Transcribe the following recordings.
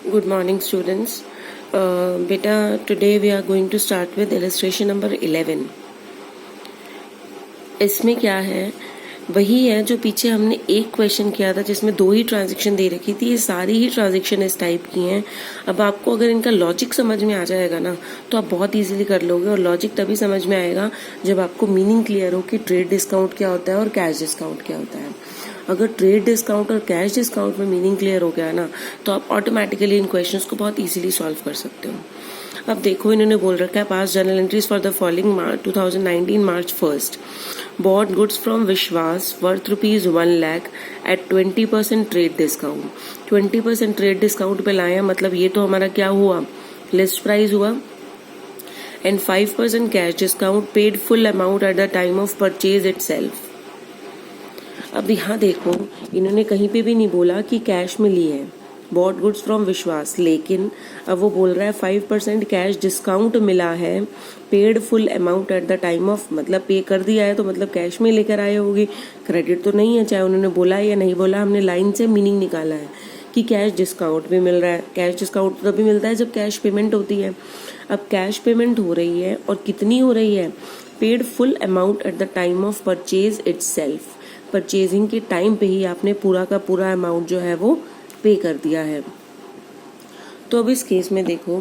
Good morning, students. Beta, today we are going to start with illustration number 11. इसमें क्या है, वही है जो पीछे हमने एक क्वेश्चन किया था जिसमें दो ही ट्रांजैक्शन दे रखी थी। ये सारी ही ट्रांजैक्शन इस टाइप की हैं। अब आपको अगर इनका लॉजिक समझ में आ जाएगा ना तो आप बहुत इजीली कर लोगे, और लॉजिक तभी समझ में आएगा जब आपको मीनिंग क्लियर हो कि ट्रेड डिस्काउंट क्या होता है और कैश डिस्काउंट क्या होता है। अगर ट्रेड डिस्काउंट और कैश डिस्काउंट में मीनिंग क्लियर हो गया ना तो आप ऑटोमेटिकली इन क्वेश्चंस को बहुत इजीली सॉल्व कर सकते हो। अब देखो, इन्होंने बोल रखा है पास journal entries for the following 2019 March 1st bought goods from विश्वास worth ₹1 lakh at 20% trade discount. 20% trade discount पे लाया, मतलब ये तो हमारा क्या हुआ, लिस्ट प्राइस हुआ, and 5% cash discount, paid full amount at the time of purchase itself. अब यहाँ देखो, इन्होंने कहीं पे भी नहीं बोला कि कैश में ली है, बॉट गुड्स फ्रॉम विश्वास, लेकिन अब वो बोल रहा है 5% कैश डिस्काउंट मिला है, paid full amount at the time of, मतलब पे कर दिया है तो मतलब कैश में लेकर आए होगी, क्रेडिट तो नहीं है। चाहे उन्होंने बोला या नहीं बोला, हमने लाइन से मीनिंग निकाला है कि कैश डिस्काउंट भी मिल रहा है। कैश डिस्काउंट तभी मिलता है जब कैश पेमेंट होती है। अब कैश पेमेंट हो रही है और कितनी हो रही है, paid full amount at the time of purchase itself. Purchasing के टाइम पे ही आपने पूरा का पूरा अमाउंट जो है वो पे कर दिया है। तो अब इस केस में देखो,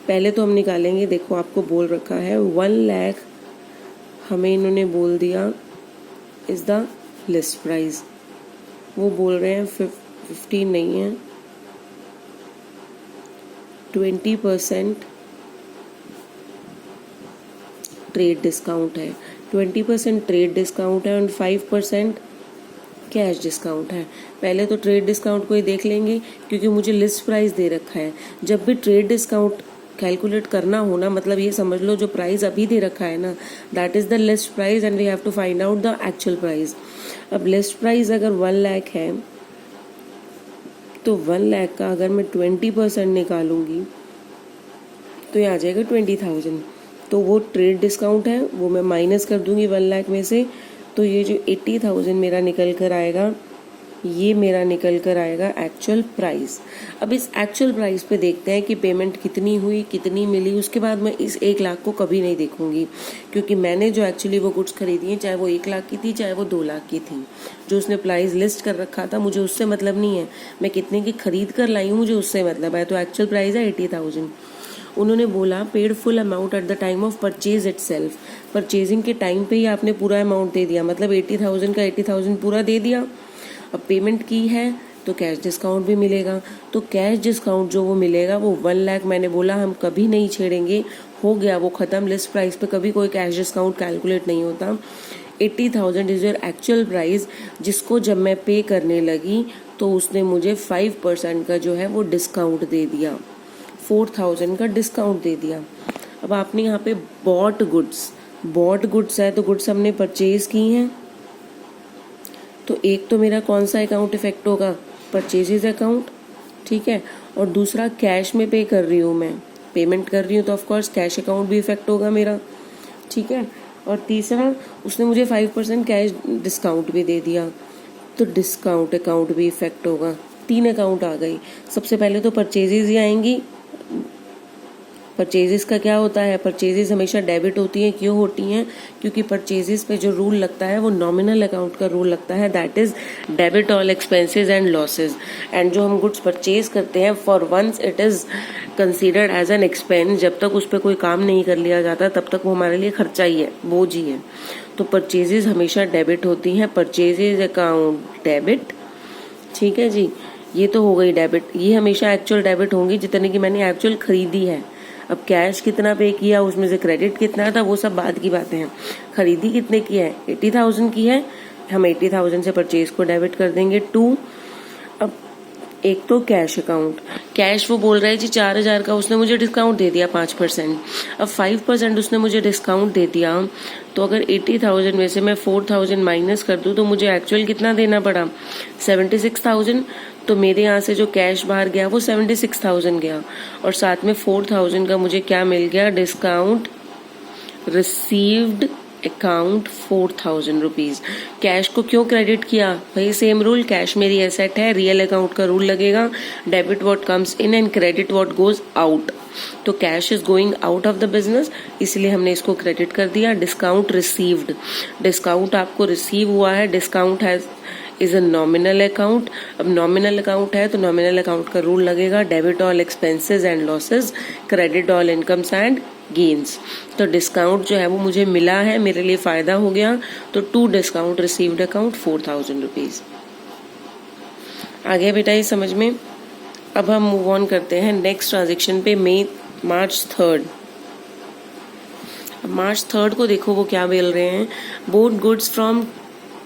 पहले तो हम निकालेंगे, देखो आपको बोल रखा है 1 लाख, हमें इन्होंने बोल दिया इज द लिस्ट प्राइस। वो बोल रहे हैं 15 नहीं है, 20% ट्रेड डिस्काउंट है, 20% ट्रेड डिस्काउंट है और 5% कैश डिस्काउंट है। पहले तो ट्रेड डिस्काउंट को ही देख लेंगे क्योंकि मुझे लिस्ट प्राइस दे रखा है। जब भी ट्रेड डिस्काउंट कैलकुलेट करना हो ना, मतलब ये समझ लो जो प्राइस अभी दे रखा है ना, that is the list price and we have to find out the actual price. अब लिस्ट प्राइस अगर 1 लाख है तो 1 लाख का अगर मैं 20% निकालूंगी तो ये आ जाएगा 20,000। तो वो ट्रेड डिस्काउंट है, वो मैं माइनस कर दूंगी 1 लाख में से, तो ये जो 80,000 मेरा निकल कर आएगा, ये मेरा निकल कर आएगा एक्चुअल प्राइस। अब इस एक्चुअल प्राइस पे देखते हैं कि पेमेंट कितनी हुई, कितनी मिली। उसके बाद मैं इस 1 लाख को कभी नहीं देखूंगी क्योंकि मैंने जो एक्चुअली वो गुड्स खरीदी हैं, चाहे वो 1 लाख की थी चाहे वो 2 लाख की थी, जो उसने प्राइस लिस्ट कर रखा था, मुझे उससे मतलब नहीं है। मैं कितने की खरीद कर लाई हूँ, मुझे उससे मतलब है। तो एक्चुअल प्राइस है 80,000। उन्होंने बोला paid full amount at the time of purchase itself. Purchasing के टाइम पे ही आपने पूरा अमाउंट दे दिया, मतलब 80,000 का 80,000 पूरा दे दिया। अब पेमेंट की है तो कैश डिस्काउंट भी मिलेगा, तो कैश डिस्काउंट जो वो मिलेगा वो 1 लाख, मैंने बोला हम कभी नहीं छेड़ेंगे, हो गया वो खत्म। लिस्ट प्राइस पे कभी कोई कैश डिस्काउंट कैलकुलेट नहीं होता। 80,000 इज योर एक्चुअल प्राइस, जिसको जब मैं पे करने लगी तो उसने मुझे 5% का जो है वो डिस्काउंट दे दिया, 4,000 का डिस्काउंट दे दिया। अब आपने यहाँ पे बॉट गुड्स है तो गुड्स हमने परचेज की हैं, तो एक तो मेरा कौन सा अकाउंट इफेक्ट होगा, परचेजेज अकाउंट, ठीक है, और दूसरा कैश में पे कर रही हूँ, मैं पेमेंट कर रही हूँ तो ऑफकोर्स कैश अकाउंट भी इफेक्ट होगा मेरा, ठीक है। और तीसरा, उसने मुझे 5% कैश डिस्काउंट भी दे दिया तो डिस्काउंट अकाउंट भी इफेक्ट होगा। 3 अकाउंट आ गई। सबसे पहले तो परचेजेज ही आएंगी। परचेजेस का क्या होता है, परचेजेस हमेशा डेबिट होती हैं। क्यों होती हैं, क्योंकि परचेजेस पे जो रूल लगता है वो नॉमिनल अकाउंट का रूल लगता है, that is debit all expenses and losses. And जो हम गुड्स परचेज करते हैं, for once it is considered as an expense. जब तक उस पर कोई काम नहीं कर लिया जाता तब तक वो हमारे लिए खर्चा ही है, बोझ ही है। तो परचेजेस हमेशा डेबिट होती हैं, परचेजेज अकाउंट डेबिट, ठीक है जी। ये तो हो गई डेबिट, ये हमेशा एक्चुअल डेबिट होंगी जितने की मैंने एक्चुअल खरीदी है। अब कैश कितना पे किया, उसमें से क्रेडिट कितना था, वो सब बाद की बातें हैं। खरीदी कितने की है, 80,000 की है, हम 80,000 से परचेज को डेबिट कर देंगे 2। अब एक तो कैश अकाउंट, कैश वो बोल रहा है जी 4,000 का उसने मुझे डिस्काउंट दे दिया 5%। अब 5% उसने मुझे डिस्काउंट दे दिया, तो अगर 80,000 में से मैं 4,000 माइनस कर दूं तो मुझे एक्चुअल कितना देना पड़ा, 76,000। तो मेरे यहाँ से जो कैश बाहर गया वो 76,000 गया, और साथ में 4,000 का मुझे क्या मिल गया, discount received account 4000 rupees. Cash को क्यों क्रेडिट किया? वही सेम रूल, कैश मेरी एसेट है, रियल अकाउंट का रूल लगेगा, debit what comes in and credit what goes out. तो cash is going out of the business, इसलिए हमने इसको क्रेडिट कर दिया। डिस्काउंट रिसीव्ड, डिस्काउंट आपको रिसीव हुआ है। Discount has is a nominal account. अब नॉमिनल अकाउंट है तो नॉमिनल अकाउंट का रूल लगेगा, debit all expenses and losses, credit all incomes and gains. तो डिस्काउंट जो है वो मुझे मिला है, मेरे लिए फायदा हो गया, तो to discount received account 4000 rupees. आ गया बेटा ये समझ में? अब हम मूव ऑन करते हैं नेक्स्ट ट्रांजेक्शन पे, मार्च 3rd। मार्च 3rd को देखो वो क्या बोल रहे हैं, both goods from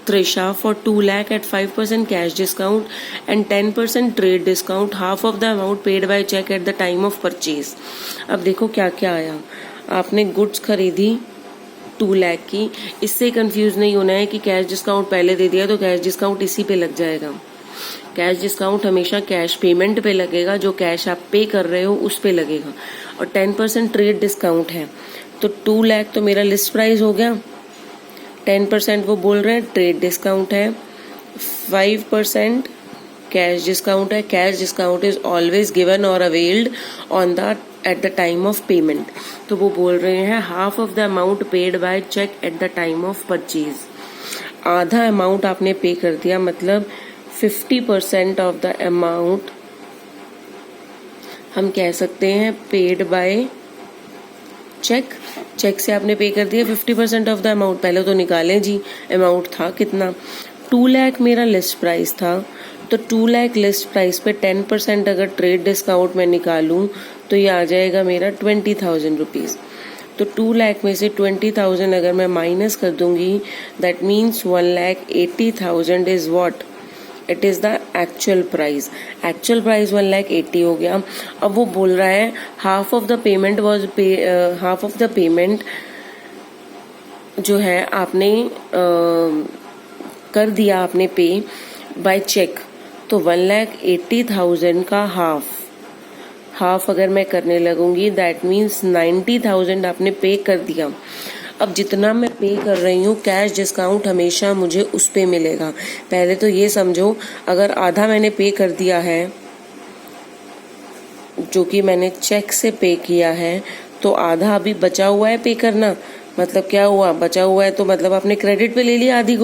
Trisha for 2 lakh at 5% cash discount and 10% trade discount, half of the amount paid by check at the time of purchase। अब देखो क्या क्या आया। आपने गुड्स खरीदी 2 लाख की, इससे कंफ्यूज नहीं होना है कि कैश डिस्काउंट पहले दे दिया तो कैश डिस्काउंट इसी पे लग जाएगा। कैश डिस्काउंट हमेशा कैश पेमेंट पे लगेगा, जो कैश आप पे कर रहे हो उस पे लगेगा। और 10% ट्रेड डिस्काउंट है, तो 2 लाख तो मेरा लिस्ट प्राइस हो गया, 10% वो बोल रहे हैं ट्रेड डिस्काउंट है, 5% कैश डिस्काउंट है। Cash discount is always given और availed on the at the time of payment. तो वो बोल रहे हैं half of the amount paid by cheque at the time of purchase. आधा अमाउंट आपने पे कर दिया, मतलब 50% ऑफ द अमाउंट हम कह सकते हैं पेड बाय चेक। चेक से आपने पे कर दिया 50% ऑफ द अमाउंट। पहले तो निकालें जी अमाउंट था कितना। 2 लाख मेरा लिस्ट प्राइस था, तो 2 लाख लिस्ट प्राइस पे 10% अगर ट्रेड डिस्काउंट में निकालूं तो ये आ जाएगा मेरा 20,000 रुपीज़। तो 2 लाख में से 20,000 अगर मैं माइनस कर दूंगी, that means 1,80,000 is what, it is the actual price. Actual price 1,80,000 हो गया। अब वो बोल रहा है half of the payment was पे, हाफ ऑफ द पेमेंट जो है आपने कर दिया, आपने पे बाय चेक। तो 1,80,000 का हाफ अगर मैं करने लगूंगी, दैट मीन्स 90,000 आपने पे कर दिया। अब जितना मैं पे कर रही हूँ कैश डिस्काउंट हमेशा मुझे उस पे मिलेगा। पहले तो ये समझो, अगर आधा मैंने पे कर दिया है जो कि मैंने चेक से पे किया है, तो आधा अभी बचा हुआ है पे करना। मतलब क्या हुआ, बचा हुआ है तो मतलब आपने क्रेडिट पे ले लिया आधी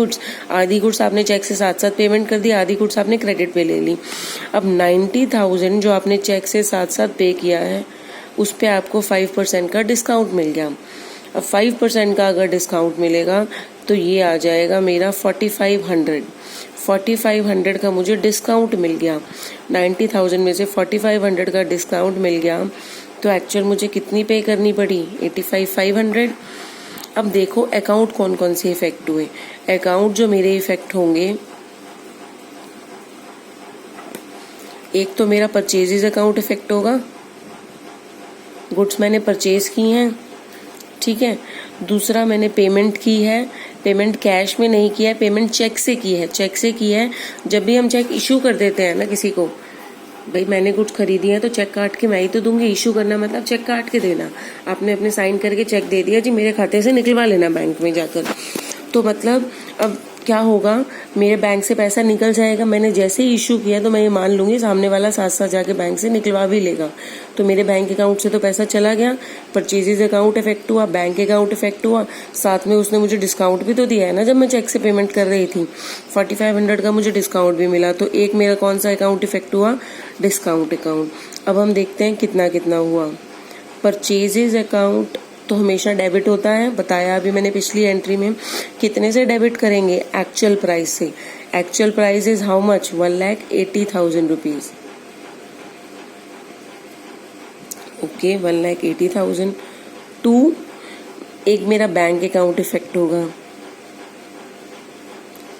गुड्स आपने चेक से साथ साथ पेमेंट कर दिया, आधी गुड्स आपने क्रेडिट पे ले ली। अब 90,000 जो आपने चेक से साथ साथ पे किया है उस पे आपको 5% का डिस्काउंट मिल गया। अब 5% का अगर डिस्काउंट मिलेगा तो ये आ जाएगा मेरा 4,500 का मुझे डिस्काउंट मिल गया। 90,000 में से 4,500 का डिस्काउंट मिल गया, तो एक्चुअल मुझे कितनी पे करनी पड़ी, 85,500। अब देखो अकाउंट कौन कौन से इफेक्ट हुए। अकाउंट जो मेरे इफेक्ट होंगे, एक तो मेरा परचेजेज अकाउंट इफेक्ट होगा, गुड्स मैंने परचेज की हैं, ठीक है। दूसरा मैंने पेमेंट की है, पेमेंट कैश में नहीं किया है, पेमेंट चेक से की है। चेक से की है, जब भी हम चेक इशू कर देते हैं ना किसी को, भाई मैंने गुड्स खरीदी है तो चेक काट के मैं ही तो दूंगी। इशू करना मतलब चेक काट के देना। आपने अपने साइन करके चेक दे दिया, जी मेरे खाते से निकलवा लेना बैंक में जाकर। तो मतलब अब क्या होगा, मेरे बैंक से पैसा निकल जाएगा। मैंने जैसे ही इशू किया तो मैं ये मान लूंगी सामने वाला साथ साथ जाके बैंक से निकलवा भी लेगा, तो मेरे बैंक अकाउंट से तो पैसा चला गया। परचेजेज अकाउंट इफेक्ट हुआ, बैंक अकाउंट इफेक्ट हुआ, साथ में उसने मुझे डिस्काउंट भी तो दिया है ना जब मैं चेक से पेमेंट कर रही थी। 4,500 का मुझे डिस्काउंट भी मिला। तो एक मेरा कौन सा अकाउंट इफेक्ट हुआ, डिस्काउंट अकाउंट। अब हम देखते हैं कितना कितना हुआ। परचेजेज अकाउंट तो हमेशा डेबिट होता है, बताया अभी मैंने पिछली एंट्री में। कितने से डेबिट करेंगे, एक्चुअल प्राइस से। Actual price is how much, 1,80,000 rupees. Okay, 1,80,000 to एक मेरा बैंक अकाउंट इफेक्ट होगा।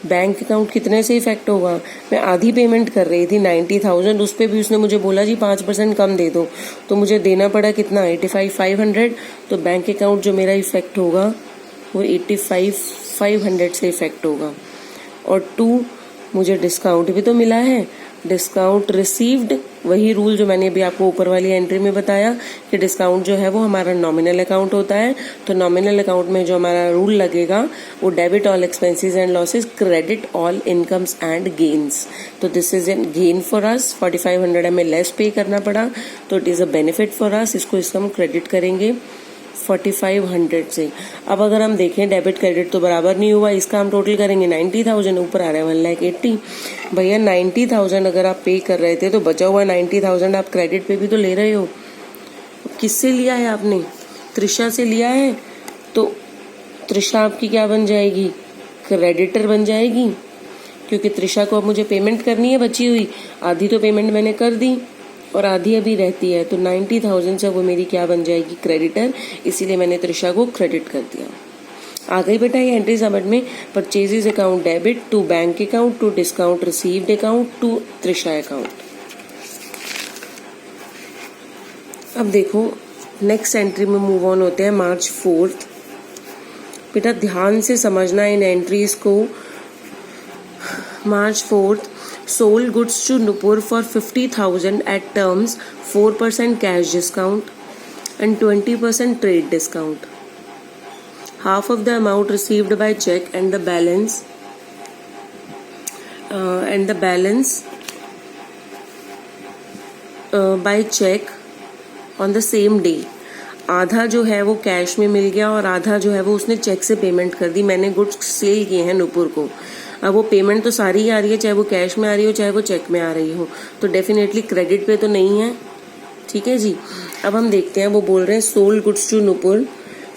बैंक अकाउंट कितने से इफेक्ट होगा, मैं आधी पेमेंट कर रही थी 90,000, उस पर भी उसने मुझे बोला जी 5% कम दे दो, तो मुझे देना पड़ा कितना, 85,500। तो बैंक अकाउंट जो मेरा इफेक्ट होगा वो 85,500 से इफेक्ट होगा। और टू मुझे डिस्काउंट भी तो मिला है, डिस्काउंट रिसीव्ड, वही रूल जो मैंने अभी आपको ऊपर वाली एंट्री में बताया कि डिस्काउंट जो है वो हमारा नॉमिनल अकाउंट होता है। तो नॉमिनल अकाउंट में जो हमारा रूल लगेगा वो debit all expenses and losses, credit all incomes and gains. तो this is an gain for us, 4500 हमें लेस पे करना पड़ा, तो it is a benefit for us. इसको हम क्रेडिट करेंगे 4500 से। अब अगर हम देखें डेबिट क्रेडिट तो बराबर नहीं हुआ, इसका हम टोटल करेंगे 90,000, ऊपर आ रहा है 1,80,000। भैया 90,000 अगर आप पे कर रहे थे तो बचा हुआ 90,000 आप क्रेडिट पे भी तो ले रहे हो। किससे लिया है आपने? त्रिशा से लिया है, तो त्रिशा आपकी क्या बन जाएगी? क्रेडिटर बन जाएगी, क्योंकि त्रिशा को अब मुझे पेमेंट करनी है बची हुई। आधी तो पेमेंट मैंने कर दी और आधी अभी रहती है, तो 90,000 से वो मेरी क्या बन जाएगी? क्रेडिटर। इसीलिए मैंने त्रिशा को क्रेडिट कर दिया। आ गई बेटा ये एंट्री समझ में? Purchases account debit to bank account to discount received account to Trisha account. अब देखो नेक्स्ट एंट्री में मूव ऑन होते हैं मार्च 4। बेटा ध्यान से समझना इन एंट्रीज को। March 4th, sold goods to Nupur for 50,000 at terms 4% cash discount and 20% trade discount. Half of the amount received by check and the balance by check on the same day. आधा जो है वो cash में मिल गया और आधा जो है वो उसने चेक से पेमेंट कर दी। मैंने गुड्स सेल किए हैं नुपुर को, अब वो पेमेंट तो सारी ही आ रही है, चाहे वो कैश में आ रही हो चाहे वो चेक में आ रही हो, तो डेफिनेटली क्रेडिट पे तो नहीं है। ठीक है जी। अब हम देखते हैं, वो बोल रहे हैं सोल्ड गुड्स टू नुपुर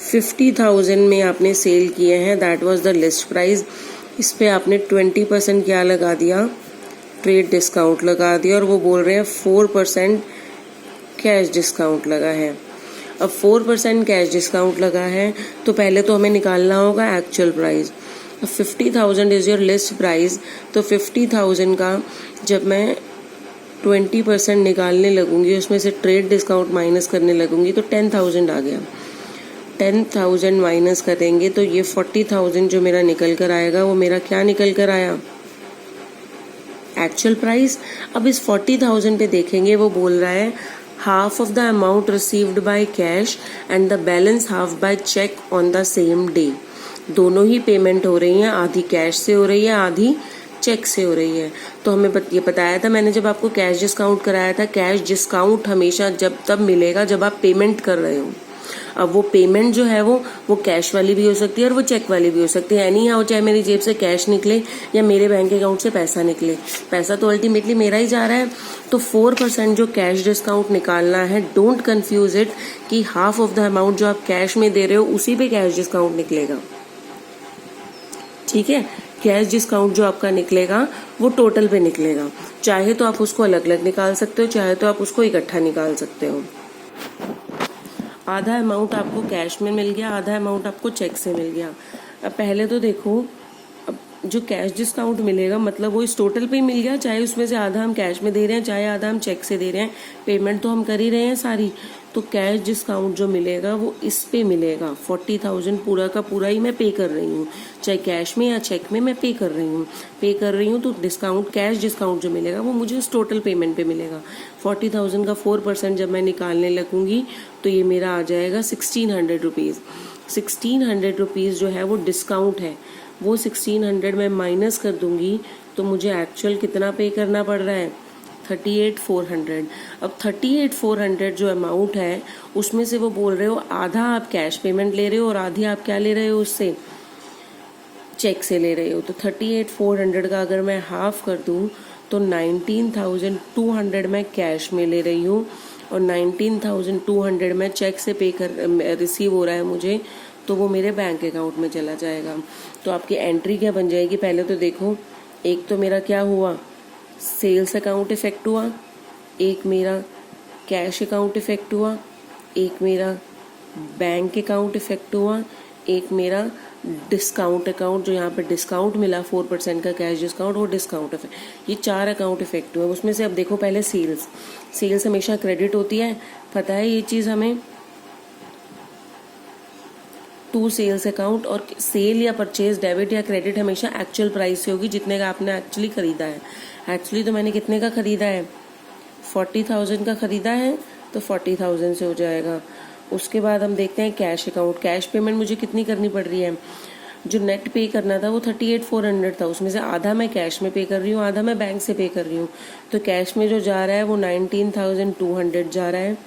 50,000 में आपने सेल किए हैं, that was the list price. इस पे आपने 20% क्या लगा दिया? ट्रेड डिस्काउंट लगा दिया, और वो बोल रहे हैं 4% कैश डिस्काउंट लगा है। अब 4% कैश डिस्काउंट लगा है तो पहले तो हमें निकालना होगा actual price. 50,000 is your list price, तो 50,000 का जब मैं 20% निकालने लगूंगी, उसमें से ट्रेड डिस्काउंट माइनस करने लगूंगी, तो 10,000 आ गया। 10,000 माइनस करेंगे तो ये 40,000 जो मेरा निकल कर आएगा वो मेरा क्या निकल कर आया? Actual price. अब इस 40,000 पे देखेंगे, वो बोल रहा है half of the amount received by cash and the balance half by check on the same day. दोनों ही पेमेंट हो रही हैं, आधी कैश से हो रही है, आधी चेक से हो रही है। तो हमें ये बताया था मैंने जब आपको कैश डिस्काउंट कराया था, कैश डिस्काउंट हमेशा जब तब मिलेगा जब आप पेमेंट कर रहे हो। अब वो पेमेंट जो है वो कैश वाली भी हो सकती है और वो चेक वाली भी हो सकती है। एनी हाउ, चाहे मेरी जेब से कैश निकले या मेरे बैंक अकाउंट से पैसा निकले, पैसा तो अल्टीमेटली मेरा ही जा रहा है। तो 4% जो कैश डिस्काउंट निकालना है, डोंट कंफ्यूज इट कि हाफ ऑफ द अमाउंट जो आप कैश में दे रहे हो उसी पे कैश डिस्काउंट निकलेगा। ठीक है, कैश डिस्काउंट जो आपका निकलेगा वो टोटल पे निकलेगा। चाहे तो आप उसको अलग अलग निकाल सकते हो, चाहे तो आप उसको इकट्ठा निकाल सकते हो। आधा अमाउंट आपको कैश में मिल गया, आधा अमाउंट आपको चेक से मिल गया। अब पहले तो देखो, अब जो कैश डिस्काउंट मिलेगा मतलब वो इस टोटल पे ही मिल गया, चाहे उसमें से आधा हम कैश में दे रहे हैं चाहे आधा हम चेक से दे रहे हैं, पेमेंट तो हम कर ही रहे हैं सारी। तो कैश डिस्काउंट जो मिलेगा वो इस पे मिलेगा। 40,000 पूरा का पूरा ही मैं पे कर रही हूँ, चाहे कैश में या चेक में मैं पे कर रही हूँ। तो डिस्काउंट, कैश डिस्काउंट जो मिलेगा वो मुझे उस टोटल पेमेंट पे मिलेगा। 40,000 का 4% जब मैं निकालने लगूंगी तो ये मेरा आ जाएगा 1,600 रुपीज़। 1,600 रुपीज़ जो है वो डिस्काउंट है, वो 1,600 में माइनस कर दूंगी तो मुझे एक्चुअल कितना पे करना पड़ रहा है? 38,400। अब 38,400 जो अमाउंट है उसमें से वो बोल रहे हो आधा आप कैश पेमेंट ले रहे हो और आधी आप क्या ले रहे हो? उससे चेक से ले रहे हो। तो 38,400 का अगर मैं हाफ कर दूं तो 19,200 मैं कैश में ले रही हूँ और 19,200 मैं चेक से रिसीव हो रहा है मुझे, तो वो मेरे बैंक अकाउंट में चला जाएगा। तो आपकी एंट्री क्या बन जाएगी? पहले तो देखो, एक तो मेरा क्या हुआ? सेल्स अकाउंट इफेक्ट हुआ, एक मेरा कैश अकाउंट इफेक्ट हुआ, एक मेरा बैंक अकाउंट इफेक्ट हुआ, एक मेरा डिस्काउंट अकाउंट, जो यहाँ पे डिस्काउंट मिला 4% का कैश डिस्काउंट, वो डिस्काउंट इफेक्ट। ये 4 अकाउंट इफेक्ट हुए। उसमें से अब देखो, पहले सेल्स हमेशा क्रेडिट होती है, पता है ये चीज़ हमें। टू सेल्स अकाउंट, और सेल या परचेज डेबिट या क्रेडिट हमेशा एक्चुअल प्राइस से होगी जितने का आपने एक्चुअली खरीदा है। एक्चुअली तो मैंने कितने का ख़रीदा है, 40,000 का ख़रीदा है, तो 40,000 से हो जाएगा। उसके बाद हम देखते हैं कैश अकाउंट। कैश पेमेंट मुझे कितनी करनी पड़ रही है, जो नेट पे करना था वो 38,400 था, उसमें से आधा मैं कैश में पे कर रही हूँ, आधा मैं बैंक से पे कर रही हूँ। तो कैश में जो जा रहा है वो 19,200 जा रहा है।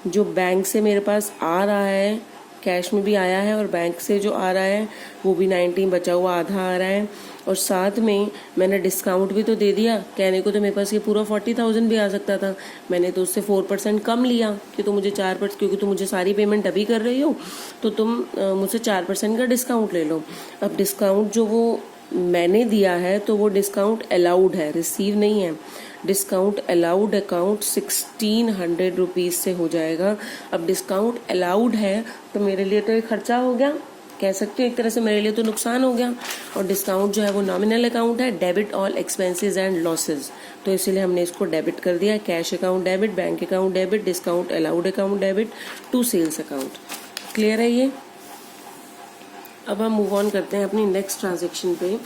जो बैंक से मेरे पास आ रहा है, कैश में भी आया है और बैंक से जो आ रहा है वो भी 19, बचा हुआ आधा आ रहा है। और साथ में मैंने डिस्काउंट भी तो दे दिया, कहने को तो मेरे पास ये पूरा 40,000 भी आ सकता था, मैंने तो उससे 4% कम लिया कि तो मुझे 4%, क्योंकि तुम मुझे सारी पेमेंट अभी कर रही हो तो तुम मुझसे 4% का डिस्काउंट ले लो। अब डिस्काउंट जो वो मैंने दिया है तो वो डिस्काउंट अलाउड है, रिसीव नहीं है। डिस्काउंट अलाउड अकाउंट 1,600 रुपीज़ से हो जाएगा। अब डिस्काउंट अलाउड है तो मेरे लिए तो एक खर्चा हो गया, कह सकते हो एक तरह से मेरे लिए तो नुकसान हो गया। और डिस्काउंट जो है वो नॉमिनल अकाउंट है, debit all expenses and losses, तो इसीलिए हमने इसको डेबिट कर दिया। Cash account debit, bank account debit, discount allowed account debit to sales account. Clear है ये? अब हम मूव ऑन करते हैं अपनी नेक्स्ट ट्रांजेक्शन पे।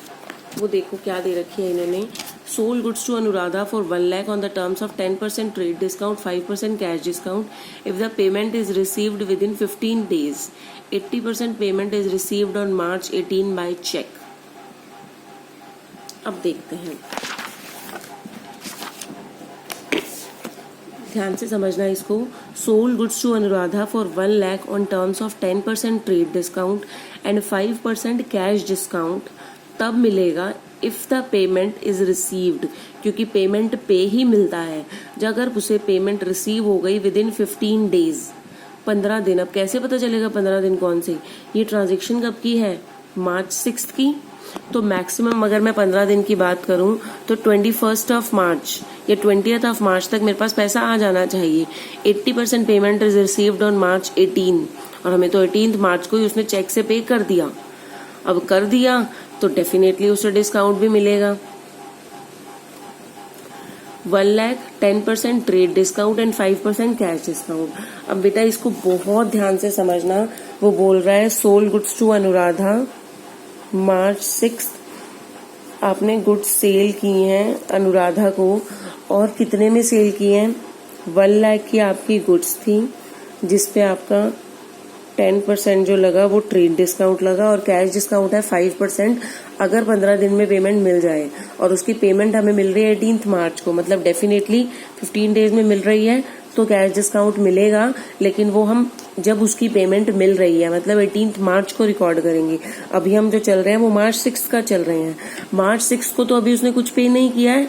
वो देखो क्या दे रखी है इन्होंने, sold goods to Anuradha for 1 lakh on the terms of 10% trade discount, 5% cash discount if the payment is received within 15 days। 80% payment is received on March 18 by cheque. अब देखते हैं, ध्यान से समझना इसको। Sold goods to Anuradha for 1 lakh on terms of 10% trade discount and 5% cash discount तब मिलेगा if the payment is received, क्योंकि पेमेंट पे ही मिलता है जब अगर उसे पेमेंट रिसीव हो गई विद इन 15 days, 15 दिन। अब कैसे पता चलेगा 15 दिन कौन से? ये ट्रांजेक्शन कब की है, March 6 की, तो मैक्सिमम अगर मैं 15 दिन की बात करूं तो 21 मार्च या 20 मार्च तक मेरे पास पैसा आ जाना चाहिए। 80% payment is received on March 18 और हमें तो 18 मार्च को ही उसने चेक से पे कर दिया। अब कर दिया तो डेफिनेटली उसे डिस्काउंट भी मिलेगा। 1 lakh 10% trade discount and 5% cash discount. अब बेटा इसको बहुत ध्यान से समझना। वो बोल रहा है sold goods to Anuradha March 6, आपने गुड्स सेल की हैं अनुराधा को, और कितने में सेल की हैं? 1 लाख की आपकी गुड्स थी जिसपे आपका 10% जो लगा वो ट्रेड डिस्काउंट लगा और कैश डिस्काउंट है 5% अगर 15 दिन में पेमेंट मिल जाए। और उसकी पेमेंट हमें मिल रही है 18 मार्च को, मतलब डेफिनेटली 15 डेज में मिल रही है तो कैश डिस्काउंट मिलेगा, लेकिन वो हम जब उसकी पेमेंट मिल रही है मतलब 18 मार्च को रिकॉर्ड करेंगे। अभी हम जो चल रहे हैं वो March 6 का चल रहे हैं। March 6 को तो अभी उसने कुछ पे नहीं किया है।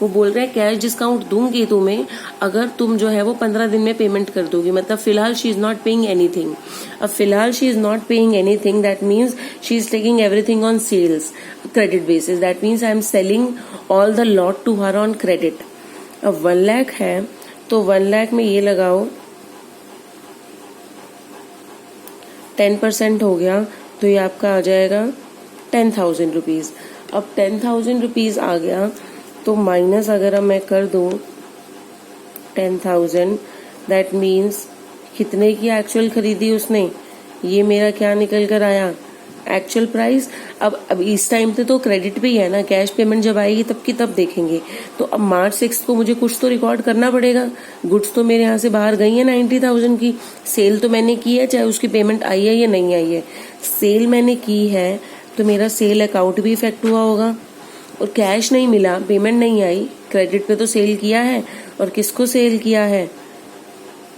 वो बोल रहे हैं कैश डिस्काउंट दूंगी तुम्हें अगर तुम जो है वो 15 दिन में पेमेंट कर दोगी, मतलब फिलहाल she is not paying anything. अब फिलहाल she is not paying anything, that means she is taking everything on sales credit basis, that means I am selling all the lot to her on credit. अब 1 लाख है तो 1 लाख में ये लगाओ 10% हो गया तो ये आपका आ जाएगा 10,000 रुपीज। अब 10,000 रुपीज आ गया तो माइनस अगर मैं कर दूं 10,000, दैट मीन्स कितने की एक्चुअल खरीदी उसने, ये मेरा क्या निकल कर आया, एक्चुअल प्राइस। अब इस टाइम पे तो क्रेडिट पे ही है ना, कैश पेमेंट जब आएगी तब की तब देखेंगे। तो अब March 6 को मुझे कुछ तो रिकॉर्ड करना पड़ेगा। गुड्स तो मेरे यहाँ से बाहर गई है 90,000 की, सेल तो मैंने की है, चाहे उसकी पेमेंट आई है या नहीं आई है। सेल मैंने की है तो मेरा सेल अकाउंट भी इफेक्ट हुआ होगा, और कैश नहीं मिला, पेमेंट नहीं आई, क्रेडिट पे तो सेल किया है। और किसको सेल किया है?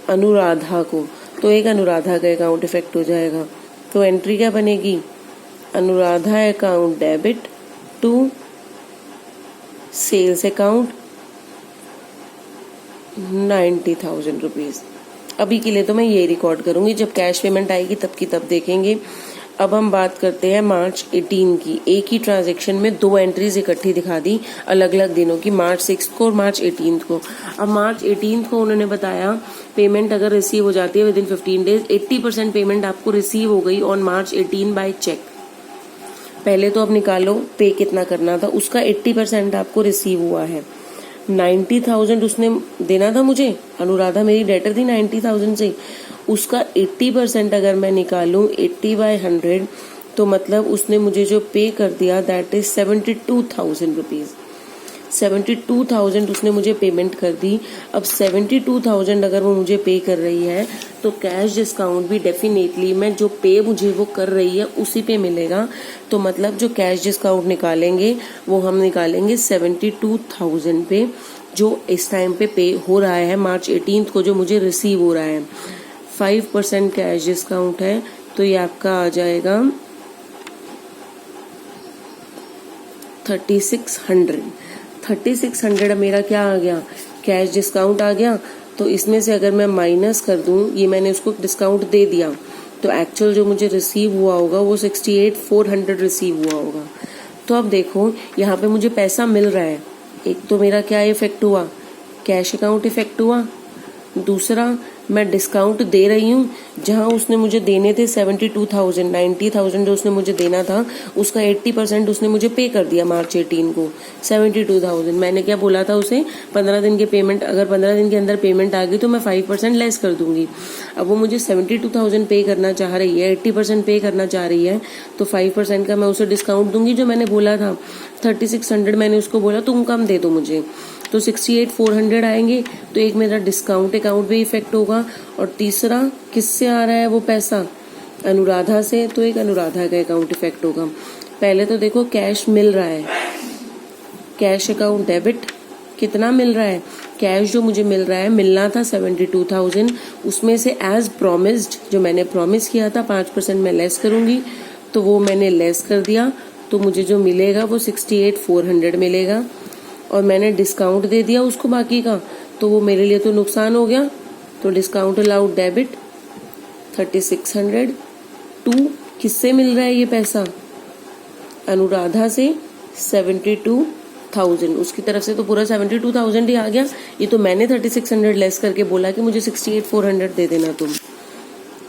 अनुराधा को, तो एक अनुराधा का अकाउंट इफेक्ट हो जाएगा। तो एंट्री क्या बनेगी? Anuradha account debit to sales account 90,000 rupees. अभी के लिए तो मैं ये रिकॉर्ड करूंगी, जब कैश पेमेंट आएगी तब की तब देखेंगे। अब हम बात करते हैं March 18 की। एक ही ट्रांजैक्शन में 2 एंट्रीज इकट्ठी दिखा दी अलग अलग दिनों की, March 6 को और March 18 को। अब March 18 को उन्होंने बताया पेमेंट अगर रिसीव हो जाती है विद इन 15 डेज, 80% पेमेंट आपको रिसीव हो गई ऑन March 18 बाय चेक। पहले तो अब निकालो पे कितना करना था, उसका 80% आपको रिसीव हुआ है। 90,000 उसने देना था मुझे, अनुराधा मेरी डेटर थी 90,000 से, उसका 80% अगर मैं निकालूं 80/100 तो मतलब उसने मुझे जो पे कर दिया दैट इज 72,000 रुपीज। 72,000 उसने मुझे पेमेंट कर दी। अब 72,000 अगर वो मुझे पे कर रही है तो कैश डिस्काउंट भी डेफिनेटली मैं जो पे मुझे वो कर रही है उसी पे मिलेगा। तो मतलब जो कैश डिस्काउंट निकालेंगे वो हम निकालेंगे 72,000 पे, जो इस टाइम पे हो रहा है मार्च 18 को, जो मुझे रिसीव हो रहा है। 5% कैश डिस्काउंट है तो ये आपका आ जाएगा 3600। 3600 मेरा क्या आ गया, कैश डिस्काउंट आ गया। तो इसमें से अगर मैं माइनस कर दूं, ये मैंने उसको डिस्काउंट दे दिया, तो एक्चुअल जो मुझे रिसीव हुआ होगा वो 68,400 रिसीव हुआ होगा। तो अब देखो यहाँ पे मुझे पैसा मिल रहा है। एक तो मेरा क्या इफेक्ट हुआ, कैश अकाउंट इफेक्ट हुआ। दूसरा मैं डिस्काउंट दे रही हूँ, जहाँ उसने मुझे देने थे 72,000, 90,000 जो उसने मुझे देना था उसका 80% उसने मुझे पे कर दिया मार्च 18 को। 72,000 मैंने क्या बोला था उसे, 15 दिन के पेमेंट, अगर 15 दिन के अंदर पेमेंट आ गई तो मैं 5% लेस कर दूंगी। अब वो मुझे 72,000 पे करना चाह रही है, 80% पे करना चाह रही है, तो 5% का मैं उसे डिस्काउंट दूंगी जो मैंने बोला था। 3600 मैंने उसको बोला तुम कम दे दो मुझे, तो 68,400 आएंगे। तो एक मेरा डिस्काउंट अकाउंट भी इफेक्ट होगा, और तीसरा किससे आ रहा है वो पैसा, अनुराधा से, तो एक अनुराधा का अकाउंट इफेक्ट होगा। पहले तो देखो कैश मिल रहा है, कैश अकाउंट डेबिट, कितना मिल रहा है, कैश जो मुझे मिल रहा है, मिलना था 72,000, उसमें से एज प्रोमिस्ड जो मैंने प्रॉमिस किया था 5% मैं लेस करूंगी, तो वो मैंने लेस कर दिया। तो मुझे जो मिलेगा वो 68,400 मिलेगा, और मैंने डिस्काउंट दे दिया उसको बाकी का, तो वो मेरे लिए तो नुकसान हो गया। तो डिस्काउंट अलाउड डेबिट 3600 टू किससे मिल रहा है ये पैसा, अनुराधा से 72,000, उसकी तरफ से तो पूरा 72,000 ही आ गया। ये तो मैंने 3600 लेस करके बोला कि मुझे 68,400 दे देना तुम,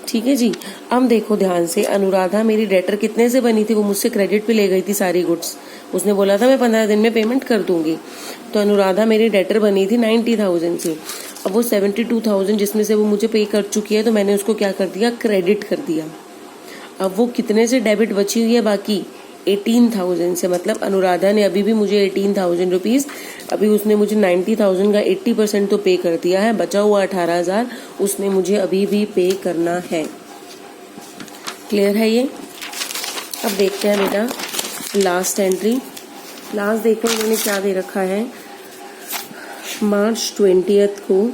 ठीक है जी। अब देखो ध्यान से, अनुराधा मेरी डेटर कितने से बनी थी, वो मुझसे क्रेडिट पे ले गई थी सारी गुड्स, उसने बोला था मैं 15 दिन में पेमेंट कर दूंगी। तो अनुराधा मेरी डेटर बनी थी 90,000 से। अब वो 72,000 जिसमें से वो मुझे पे कर चुकी है, तो मैंने उसको क्या कर दिया, क्रेडिट कर दिया। अब वो कितने से डेबिट बची हुई है बाकी, 18,000 से। मतलब अनुराधा ने अभी भी मुझे 18,000 रुपीज, अभी उसने मुझे 90,000 का 80% तो पे कर दिया है, बचा हुआ 18,000 उसने मुझे अभी भी पे करना है। क्लियर है ये। अब देखते हैं बेटा लास्ट एंट्री। लास्ट देखो इन्होंने क्या दे रखा है, मार्च 20 को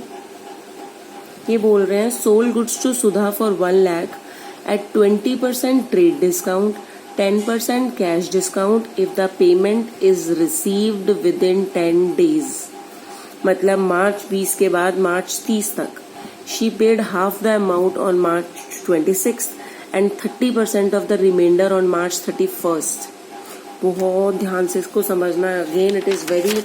ये बोल रहे हैं sold goods to Sudha for 1 lakh at 20% trade discount, 10% cash discount if the payment is received within 10 days। मतलब मार्च 20 के बाद मार्च 30 तक। She paid half the amount on March 26th and 30% of the remainder on March 31st। बहुत ध्यान से इसको समझना है, again it is very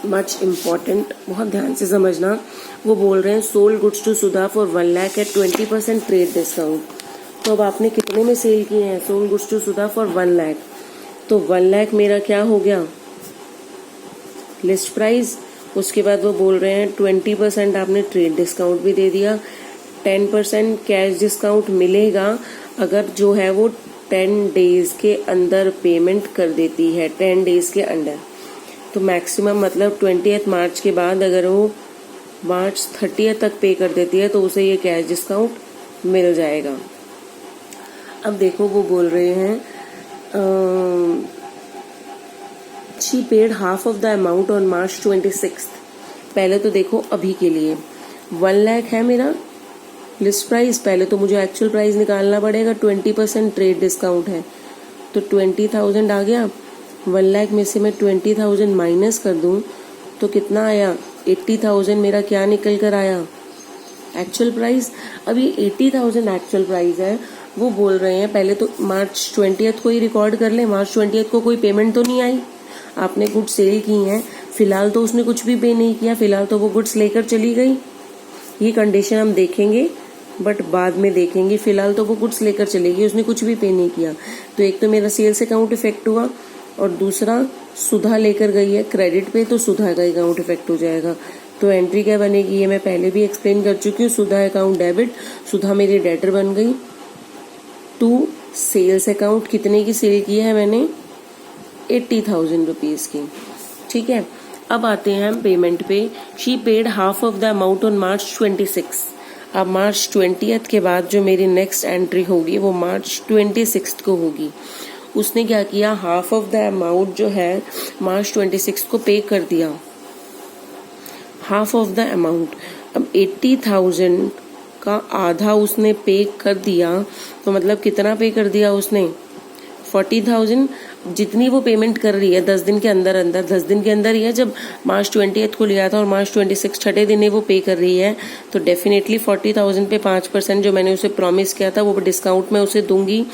much important, बहुत ध्यान से समझना। वो बोल रहे हैं sold goods to Sudha for 1 lakh at 20% trade discount. तो अब आपने कितने में सेल किए हैं, sold goods to Sudha for 1 lakh, तो 1 लाख मेरा क्या हो गया, लिस्ट प्राइस। उसके बाद वो बोल रहे हैं 20% आपने ट्रेड डिस्काउंट भी दे दिया, 10% कैश डिस्काउंट मिलेगा अगर जो है वो 10 डेज के अंदर पेमेंट कर देती है, 10 डेज के अंदर। तो मैक्सिमम मतलब 20 मार्च के बाद अगर वो मार्च 30 तक पे कर देती है तो उसे ये कैश डिस्काउंट मिल जाएगा। अब देखो वो बोल रहे हैं she paid half of the amount on March 26। पहले तो देखो अभी के लिए 1 लाख है मेरा लिस्ट प्राइस, पहले तो मुझे एक्चुअल प्राइस निकालना पड़ेगा, 20% ट्रेड डिस्काउंट है तो 20,000 आ गया। 1 लाख में से मैं 20,000 माइनस कर दूं तो कितना आया, 80,000 मेरा क्या निकल कर आया, एक्चुअल प्राइस। अब ये 80,000 एक्चुअल प्राइस है। वो बोल रहे हैं पहले तो मार्च 20 को ही रिकॉर्ड कर ले, मार्च 20 को कोई पेमेंट तो नहीं आई, आपने गुड्स सेल की हैं, फिलहाल तो उसने कुछ भी पे नहीं किया, फिलहाल तो वो गुड्स लेकर चली गई। ये कंडीशन हम देखेंगे बट बाद में देखेंगे, फिलहाल तो वो गुड्स लेकर चलेगी, उसने कुछ भी पे नहीं किया। तो एक तो मेरा सेल्स अकाउंट इफेक्ट हुआ, और दूसरा सुधा लेकर गई है क्रेडिट पे, तो सुधा का अकाउंट इफेक्ट हो जाएगा। तो एंट्री क्या बनेगी, ये मैं पहले भी एक्सप्लेन कर चुकी हूँ, सुधा अकाउंट डेबिट, सुधा मेरी डेटर बन गई। टू सेल्स अकाउंट, कितने की सेल की है मैंने, 80,000 रुपीज़ की, ठीक है। अब आते हैं हम पेमेंट पे। She paid half of the amount on March 26। अब March 20 के बाद जो मेरी नेक्स्ट एंट्री होगी वो March 26 को होगी। उसने क्या किया, हाफ ऑफ द अमाउंट जो है March 26 को पे कर दिया, हाफ ऑफ द अमाउंट। अब 80,000 का आधा उसने पे कर दिया, तो मतलब कितना पे कर दिया उसने, 40,000। जितनी वो पेमेंट कर रही है 10 दिन के अंदर अंदर, 10 दिन के अंदर ही है, जब March 20 को लिया था और March 26 छठे दिन ही वो पे कर रही है, तो डेफिनेटली 40,000 पे 5% जो मैंने उसे प्रॉमिस किया था वो डिस्काउंट मैं उसे दूंगी,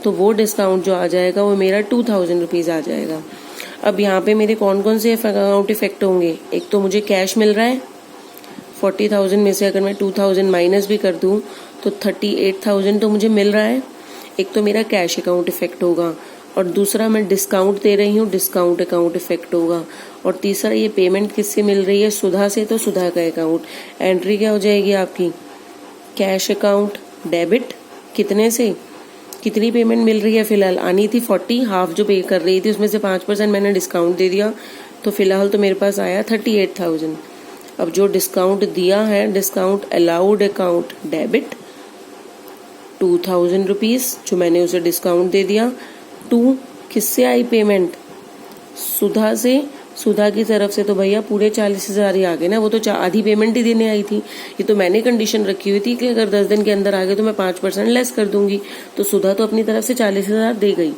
तो वो डिस्काउंट जो आ जाएगा वो मेरा 2,000 रुपीज़ आ जाएगा। अब यहाँ पे मेरे कौन कौन से अकाउंट इफेक्ट होंगे, एक तो मुझे कैश मिल रहा है 40,000 में से अगर मैं 2,000 माइनस भी कर दूँ तो 38,000 तो मुझे मिल रहा है, एक तो मेरा कैश अकाउंट इफेक्ट होगा, और दूसरा मैं डिस्काउंट दे रही हूँ, डिस्काउंट अकाउंट इफेक्ट होगा, और तीसरा ये पेमेंट किससे मिल रही है, सुधा से, तो सुधा का अकाउंट। एंट्री क्या हो जाएगी आपकी, कैश अकाउंट डेबिट, कितने से, कितनी पेमेंट मिल रही है, फिलहाल आनी थी 40, हाफ जो पे कर रही थी उसमें से 5% मैंने डिस्काउंट दे दिया, तो फिलहाल तो मेरे पास आया 38,000। अब जो डिस्काउंट दिया है, discount allowed account debit 2,000 rupees जो मैंने उसे डिस्काउंट दे दिया। 2 किससे आई पेमेंट, सुधा से, सुधा की तरफ से, तो भैया पूरे 40,000 ही आ गए ना, वो तो आधी पेमेंट ही देने आई थी। ये तो मैंने कंडीशन रखी हुई थी कि अगर 10 दिन के अंदर आ गए तो मैं 5% लेस कर दूंगी, तो सुधा तो अपनी तरफ से 40,000 दे गई।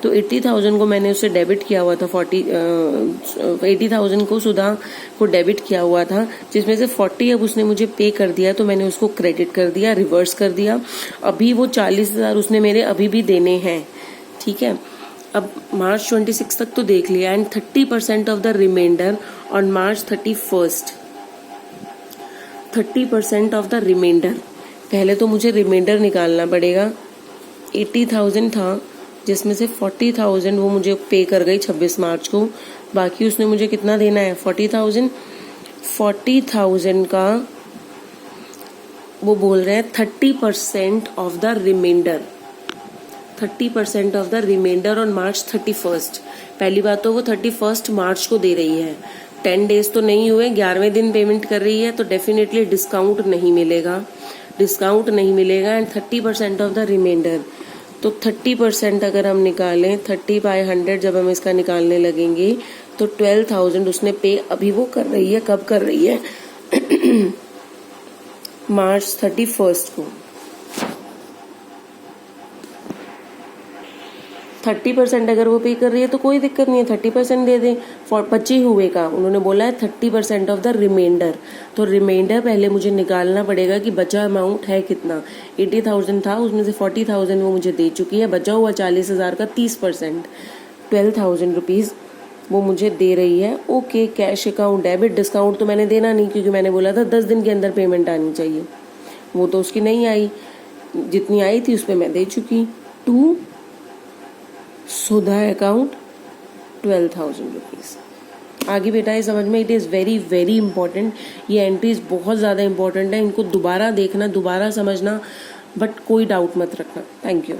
तो 80,000 को मैंने उससे डेबिट किया हुआ था, 80,000 को सुधा को डेबिट किया हुआ था, जिसमें से 40 अब उसने मुझे पे कर दिया, तो मैंने उसको क्रेडिट कर दिया, रिवर्स कर दिया। अभी वो 40,000 उसने मेरे अभी भी देने हैं, ठीक है। अब March 26 तक तो देख लिया, and 30% of the reminder on March 31। 30% of the reminder, पहले तो मुझे रिमाइंडर निकालना पड़ेगा। 80,000 था जिसमें से 40,000 वो मुझे पे कर गई 26 मार्च को, बाकी उसने मुझे कितना देना है 40,000। 40,000 का वो बोल रहे हैं 30% of the reminder, 30% of the reminder on March 31। पहली बात तो वो 31 मार्च को दे रही है, 10 डेज तो नहीं हुए, 11वें दिन पेमेंट कर रही है, तो डेफिनेटली डिस्काउंट नहीं मिलेगा, डिस्काउंट नहीं मिलेगा। एंड 30% ऑफ द रिमाइंडर, तो 30% अगर हम निकालें, 30/100 जब हम इसका निकालने लगेंगे तो 12,000 उसने पे अभी वो कर रही है, कब कर रही है March 31 को। 30% अगर वो पे कर रही है तो कोई दिक्कत नहीं है, 30% दे दें, बचे हुए का उन्होंने बोला है 30% ऑफ द रिमाइंडर। तो रिमाइंडर पहले मुझे निकालना पड़ेगा कि बचा अमाउंट है कितना। 80,000 था, उसमें से 40,000 वो मुझे दे चुकी है, बचा हुआ 40,000 का 30% 12,000 रुपीज़ वो मुझे दे रही है। Okay, cash account debit, discount तो मैंने देना नहीं क्योंकि मैंने बोला था 10 दिन के अंदर पेमेंट आनी चाहिए, वो तो उसकी नहीं आई, जितनी आई थी उस पर मैं दे चुकी। 2 सुधा अकाउंट 12,000 रुपीज़। आगे बेटा ये समझ में, it is very very important, ये एंट्रीज बहुत ज़्यादा इंपॉर्टेंट है, इनको दोबारा देखना, दोबारा समझना, बट कोई डाउट मत रखना। Thank you.